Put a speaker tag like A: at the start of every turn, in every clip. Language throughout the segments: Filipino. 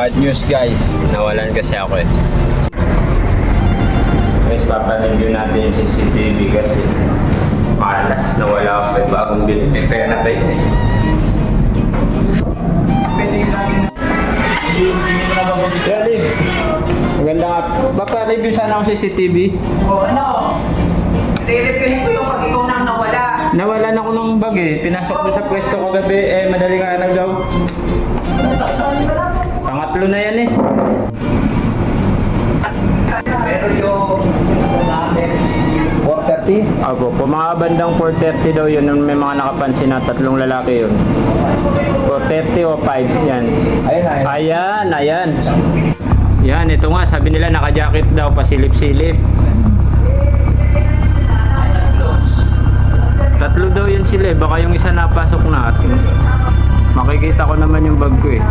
A: Bad news guys, nawalan kasi ako eh. Guys, papareview natin yung CCTV kasi malas na wala ako eh. Bagong bilhin, may pera ba yun eh. Ready? Maganda nga. Papareview sana ako CCTV.
B: Ano? I-reviewin ko yung pag ikaw nang nawala.
A: Nawalan ako ng bag eh. Pinasok ko sa pwesto ko gabi eh. Madaling araw daw. Pangatlo na yan eh.
B: Pero yung
C: 4:30?
A: Ako, po mga bandang 4:30 daw yun. May mga nakapansin na tatlong lalaki yun. 4:30 o 5 yan.
C: Ayun.
A: Ayan. Yan, ito nga. Sabi nila naka-jacket daw. Pasilip-silip. Tatlo daw yun sila eh. Baka yung isa napasok natin. Makikita ko naman yung bag ko eh.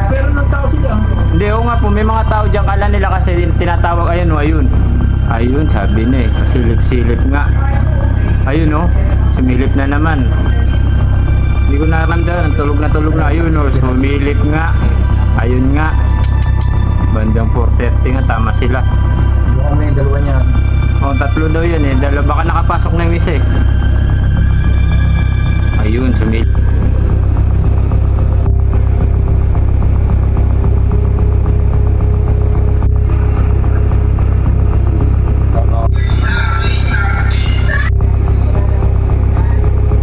C: Pero ng tao sila.
A: Hindi, oo nga po. May mga tao dyan. Kala nila kasi tinatawag. Ayun o, ayun. Ayun, sabi na eh. Pasilip-silip nga. Ayun o. Sumilip na naman. Hindi ko naramdaman. Tulog na. Ayun o. Sumilip nga. Ayun nga. Bandang 4:30 nga. Tama sila.
C: Mukhang na yung dalawa niya.
A: O, tatlo daw yun eh. Baka nakapasok na yung isa eh. Ayun, sumilip.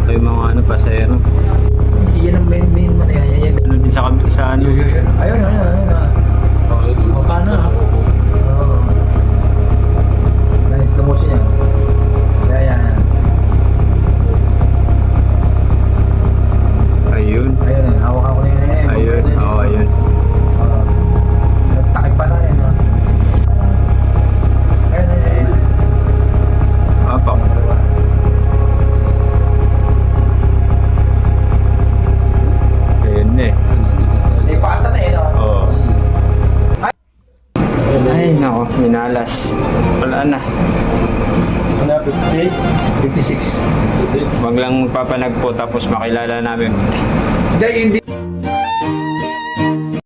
A: Ito yung mga ano, pasero.
C: Yan ang main mo na yan.
A: Ano din sa ano.
C: Ayun. Mukha na. Nice, slow motion yan. Yan.
A: Ayun.
C: Ayun, hawak ako na yun.
A: Ayun, oo, ayun.
C: Nagtakip pa na yan. Ayun.
A: Apak. Ayun eh.
C: Di pasa na eh, no?
A: Oo. Ay, nako, minalas. Wala na.
C: 56.
A: Wag lang magpapanagpo tapos makilala namin.
C: Hindi